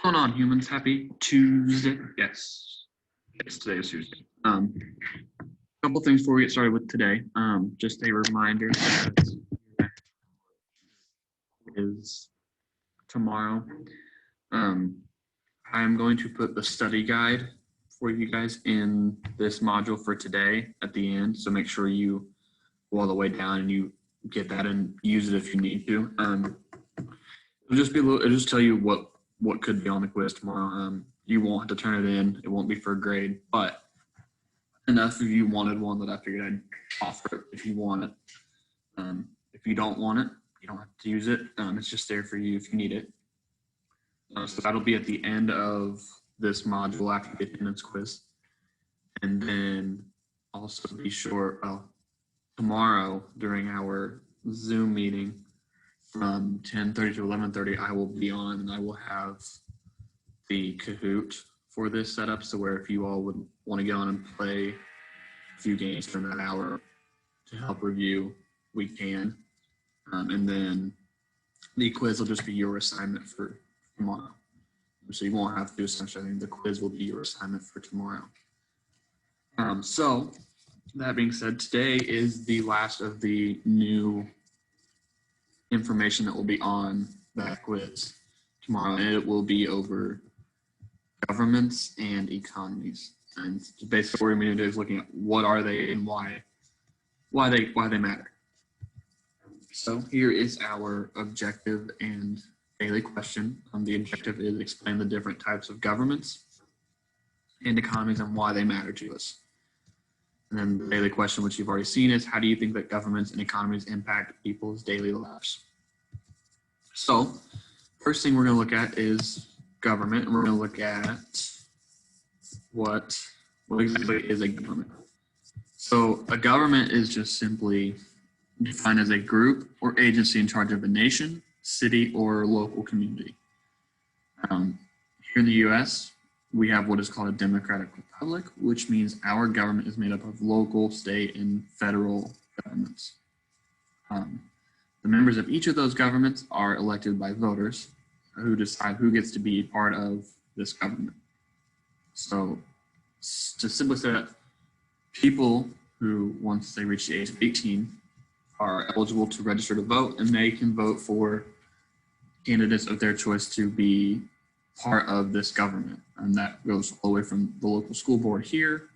What's going on, humans? Happy Tuesday. Yes. Yes, today is Tuesday. Couple things before we get started with today. Just a reminder that is tomorrow. I'm going to put the study guide for you guys in this module for today at the end. So make sure you go all the way down and you get that and use it if you need to. It'll just tell you what could be on the quiz tomorrow. You won't have to turn it in. It won't be for a grade, but enough if you wanted one that I figured I'd offer it if you want it. If you don't want it, you don't have to use it. It's just there for you if you need it. So that'll be at the end of this module after the attendance quiz. And then also be sure, tomorrow during our Zoom meeting from 10:30 to 11:30, I will be on and I will have the Kahoot for this setup. So where if you all would want to get on and play a few games during that hour to help review, we can. And then the quiz will just be your assignment for tomorrow. So you won't have to do essentially. The quiz will be your assignment for tomorrow. So that being said, today is the last of the new information that will be on that quiz tomorrow, and it will be over governments and economies. And basically, what we're going to do is looking at what are they and why they matter. So here is our objective and daily question. The objective is explain the different types of governments and economies and why they matter to us. And then the daily question, which you've already seen, is how do you think that governments and economies impact people's daily lives? So first thing we're going to look at is government, and we're going to look at what exactly is a government. So a government is just simply defined as a group or agency in charge of a nation, city, or local community. Here in the U.S., we have what is called a democratic republic, which means our government is made up of local, state, and federal governments. The members of each of those governments are elected by voters who decide who gets to be part of this government. So to simply say that, people who, once they reach the age of 18, are eligible to register to vote, and they can vote for candidates of their choice to be part of this government. And that goes all the way from the local school board here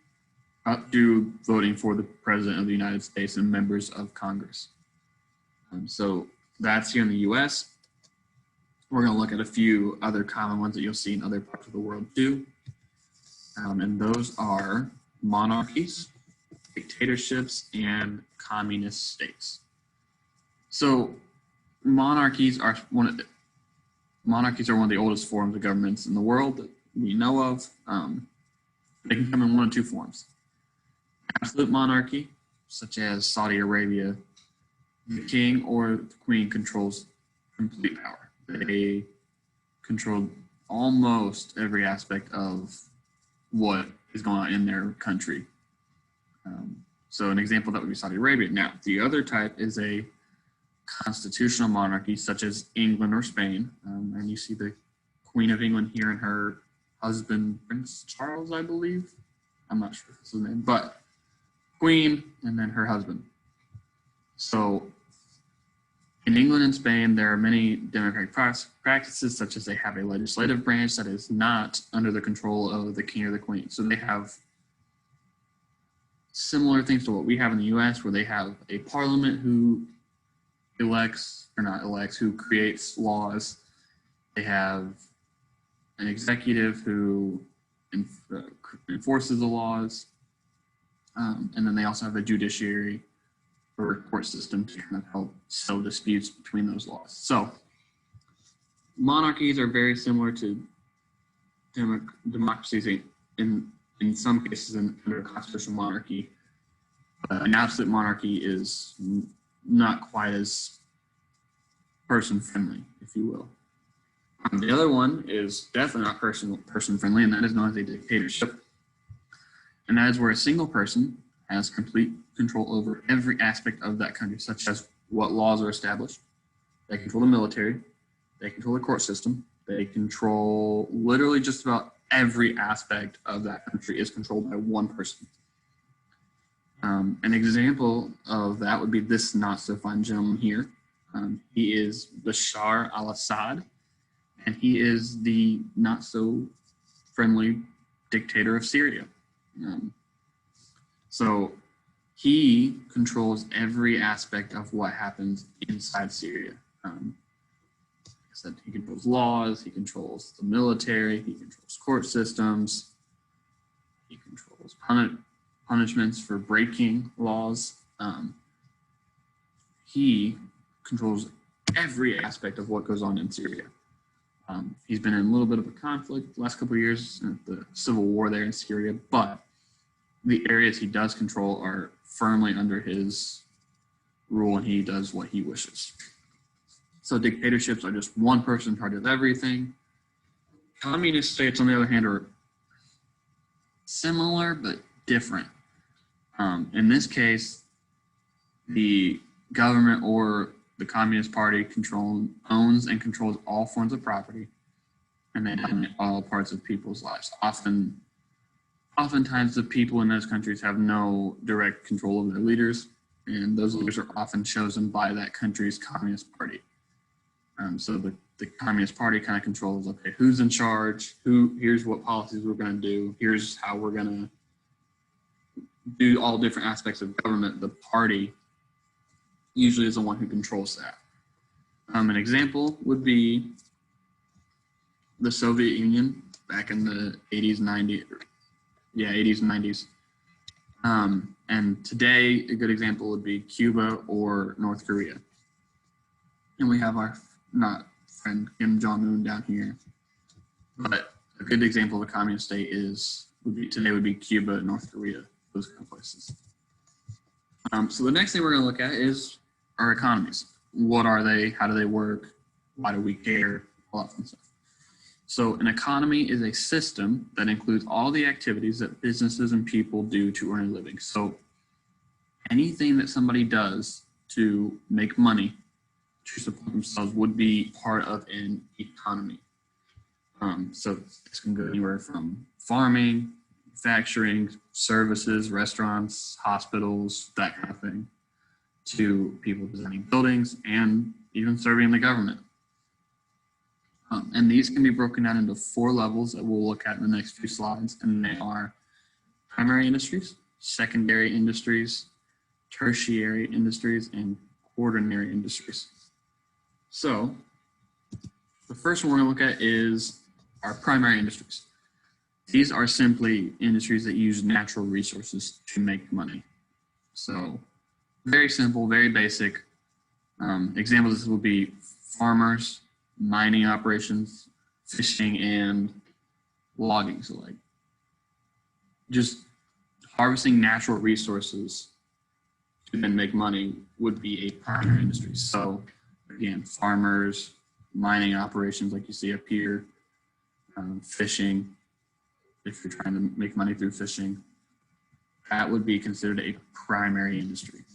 up to voting for the President of the United States and members of Congress. So that's here in the US. We're going to look at a few other common ones that you'll see in other parts of the world too. And those are monarchies, dictatorships, and communist states. So monarchies are one of the oldest forms of governments in the world that we know of. They can come in one of two forms. Absolute monarchy, such as Saudi Arabia, the king or the queen controls complete power. They control almost every aspect of what is going on in their country. So an example that would be Saudi Arabia. Now, the other type is a constitutional monarchy, such as England or Spain. And you see the Queen of England here and her husband, Prince Charles, I believe. I'm not sure if that's his name, but Queen and then her husband. So in England and Spain, there are many democratic practices, such as they have a legislative branch that is not under the control of the king or the queen. So they have similar things to what we have in the U.S., where they have a parliament who who creates laws. They have an executive who enforces the laws. And then they also have a judiciary or a court system to kind of help settle disputes between those laws. So monarchies are very similar to democracies in some cases under a constitutional monarchy. An absolute monarchy is not quite as person-friendly, if you will. The other one is definitely not person-friendly, and that is known as a dictatorship. And that is where a single person has complete control over every aspect of that country, such as what laws are established. They control the military. They control the court system. They control literally just about every aspect of that country is controlled by one person. An example of that would be this not so fine gentleman here. He is Bashar al-Assad, and he is the not so friendly dictator of Syria. So he controls every aspect of what happens inside Syria. Like I said, he controls laws, he controls the military, he controls court systems, he controls punishments for breaking laws. He controls every aspect of what goes on in Syria. He's been in a little bit of a conflict the last couple of years, the civil war there in Syria, but the areas he does control are firmly under his rule, and he does what he wishes. So dictatorships are just one person in charge of everything. Communist states, on the other hand, are similar but different. In this case, the government or the Communist Party owns and controls all forms of property, and they dominate all parts of people's lives. Oftentimes, the people in those countries have no direct control over their leaders, and those leaders are often chosen by that country's Communist Party. So the Communist Party kind of controls, okay, who's in charge, here's what policies we're going to do, here's how we're going to do all different aspects of government. The party usually is the one who controls that. An example would be the Soviet Union back in the 80s, 90s. Yeah, 80s and 90s. And today, a good example would be Cuba or North Korea. And we have our friend Kim Jong-un down here. But a good example of a communist state would be Cuba, North Korea, those kind of places. So the next thing we're going to look at is our economies. What are they? How do they work? Why do we care? All that fun stuff. So an economy is a system that includes all the activities that businesses and people do to earn a living. So anything that somebody does to make money to support themselves would be part of an economy. So this can go anywhere from farming, manufacturing, services, restaurants, hospitals, that kind of thing, to people designing buildings and even serving the government. And these can be broken down into 4 levels that we'll look at in the next few slides. And they are primary industries, secondary industries, tertiary industries, and quaternary industries. So the first one we're going to look at is our primary industries. These are simply industries that use natural resources to make money. So very simple, very basic. Examples of this will be farmers, mining operations, fishing, and logging. So like just harvesting natural resources to then make money would be a primary industry. So again, farmers, mining operations like you see up here, fishing, if you're trying to make money through fishing, that would be considered a primary industry.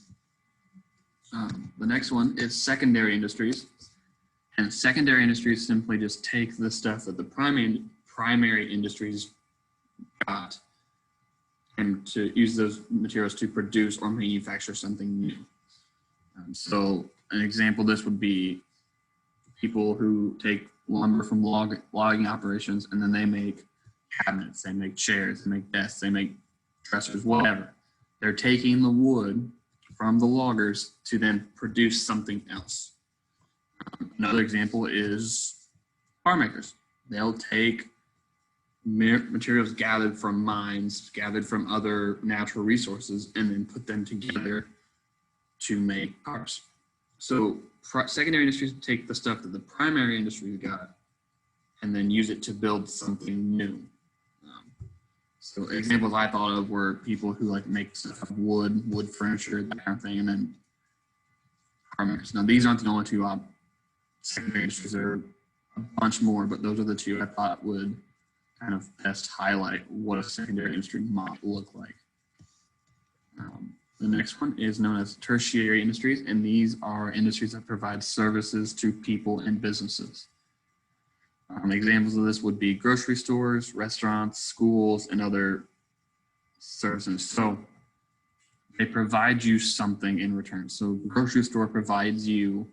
The next one is secondary industries. And secondary industries simply just take the stuff that the primary industries got and to use those materials to produce or manufacture something new. So an example of this would be people who take lumber from logging operations, and then they make cabinets, they make chairs, they make desks, they make dressers, whatever. They're taking the wood from the loggers to then produce something else. Another example is car makers. They'll take materials gathered from mines, gathered from other natural resources, and then put them together to make cars. So secondary industries take the stuff that the primary industry got and then use it to build something new. So examples I thought of were people who like make stuff of wood furniture, that kind of thing, and then car makers. Now these aren't the only 2 secondary industries. There are a bunch more, but those are the 2 I thought would kind of best highlight what a secondary industry might look like. The next one is known as tertiary industries, and these are industries that provide services to people and businesses. Examples of this would be grocery stores, restaurants, schools, and other services. So they provide you something in return. So the grocery store provides you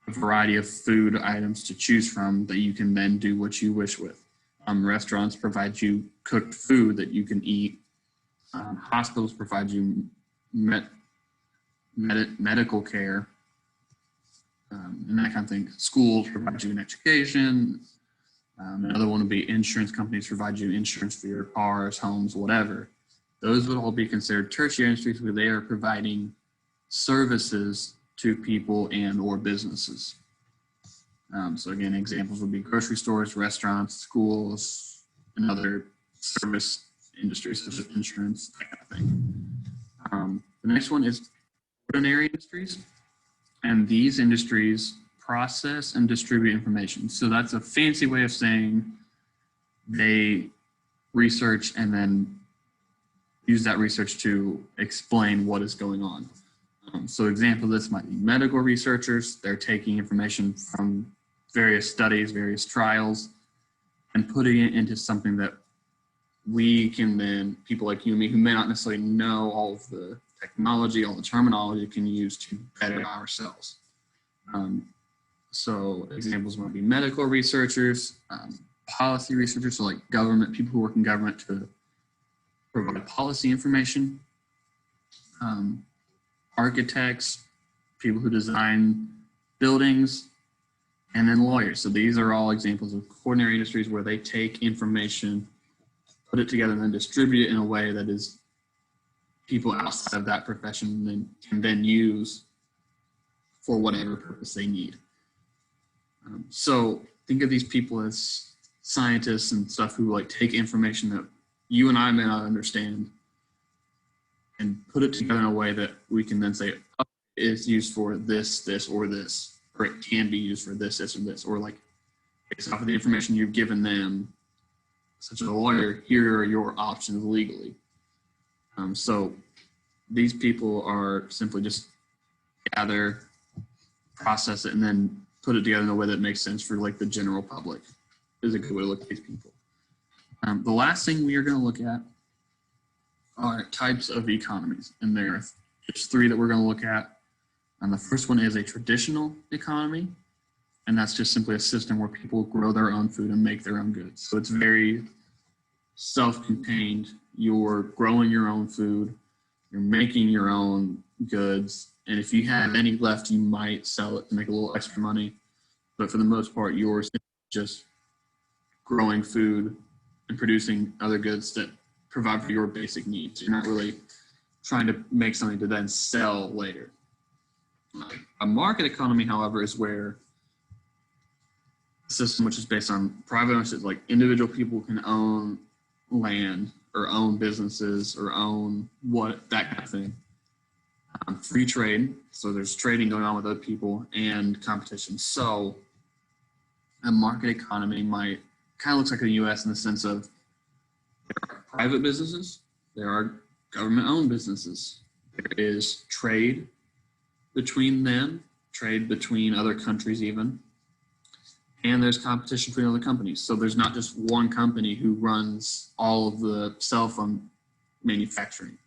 a variety of food items to choose from that you can then do what you wish with. Restaurants provide you cooked food that you can eat. Hospitals provide you medical care, and that kind of thing. Schools provide you an education. Another one would be insurance companies provide you insurance for your cars, homes, whatever. Those would all be considered tertiary industries where they are providing services to people and or businesses. So again, examples would be grocery stores, restaurants, schools, and other service industries such as insurance, that kind of thing. The next one is ordinary industries, and these industries process and distribute information. So that's a fancy way of saying they research and then use that research to explain what is going on. So example of this might be medical researchers. They're taking information from various studies, various trials, and putting it into something that we can then, people like you and me who may not necessarily know all of the technology, all the terminology, can use to better ourselves. So examples might be medical researchers, policy researchers, so like government, people who work in government to provide policy information, architects, people who design buildings, and then lawyers. So these are all examples of ordinary industries where they take information, put it together, and then distribute it in a way that is people outside of that profession can then use for whatever purpose they need. So think of these people as scientists and stuff who like take information that you and I may not understand and put it together in a way that we can then say, oh, it's used for this, this, or this, or it can be used for this, this, or this, or like based off of the information you've given them, such as a lawyer, here are your options legally. So these people are simply just gather, process it, and then put it together in a way that makes sense for like the general public is a good way to look at these people. The last thing we are going to look at are types of economies, and there's three that we're going to look at. And the first one is a traditional economy, and that's just simply a system where people grow their own food and make their own goods. So it's very self-contained. You're growing your own food, you're making your own goods, and if you have any left, you might sell it to make a little extra money. But for the most part, you're just growing food and producing other goods that provide for your basic needs. You're not really trying to make something to then sell later. A market economy, however, is where a system which is based on private ownership, like individual people can own land or own businesses or own that kind of thing. Free trade, so there's trading going on with other people, and competition. So a market economy might kind of looks like the U.S. in the sense of there are private businesses, there are government-owned businesses, there is trade between them, trade between other countries even, and there's competition between other companies. So there's not just one company who runs all of the cell phone manufacturing.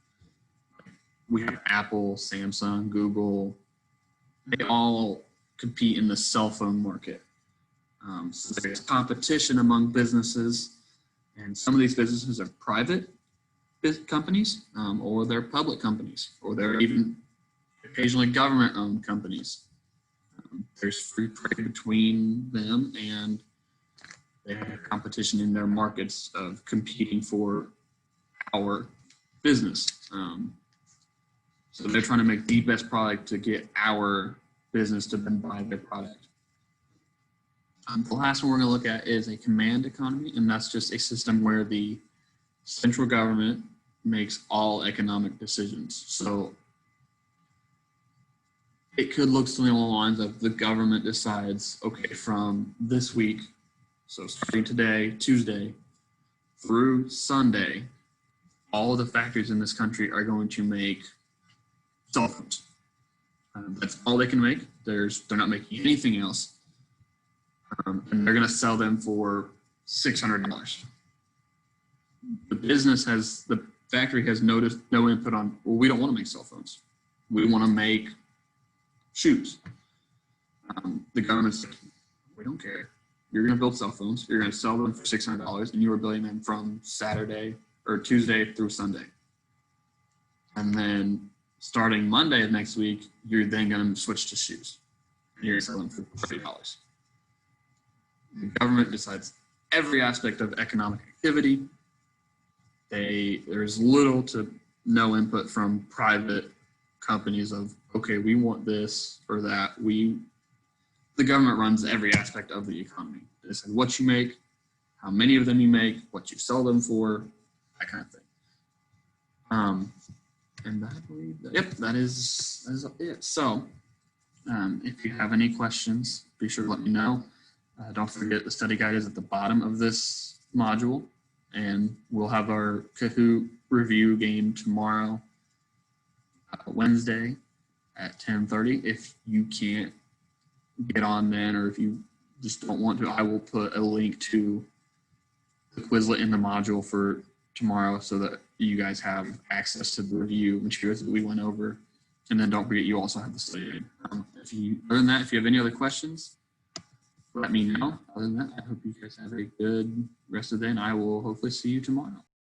We have Apple, Samsung, Google. They all compete in the cell phone market. So there's competition among businesses, and some of these businesses are private companies, or they're public companies, or they're even occasionally government-owned companies. There's free trade between them, and they have competition in their markets of competing for our business. So they're trying to make the best product to get our business to then buy their product. The last one we're going to look at is a command economy, and that's just a system where the central government makes all economic decisions. So it could look something along the lines of the government decides, okay, from this week, so starting today, Tuesday, through Sunday, all of the factories in this country are going to make cell phones. That's all they can make. They're not making anything else. and they're going to sell them for $600. The factory has noticed no input on, well, we don't want to make cell phones. We want to make shoes. The government's like, we don't care. You're going to build cell phones. You're going to sell them for $600, and you are building them from Saturday or Tuesday through Sunday. And then starting Monday of next week, you're then going to switch to shoes. And you're going to sell them for $30. The government decides every aspect of economic activity. There's little to no input from private companies of, okay, we want this or that. The government runs every aspect of the economy. They decide what you make, how many of them you make, what you sell them for, that kind of thing. And I believe that is it. So if you have any questions, be sure to let me know. Don't forget the study guide is at the bottom of this module, and we'll have our Kahoot review game tomorrow, Wednesday at 10:30. If you can't get on then, or if you just don't want to, I will put a link to the Quizlet in the module for tomorrow so that you guys have access to the review materials that we went over. And then don't forget, you also have the study aid. Other than that, if you have any other questions, let me know. Other than that, I hope you guys have a good rest of the day, and I will hopefully see you tomorrow.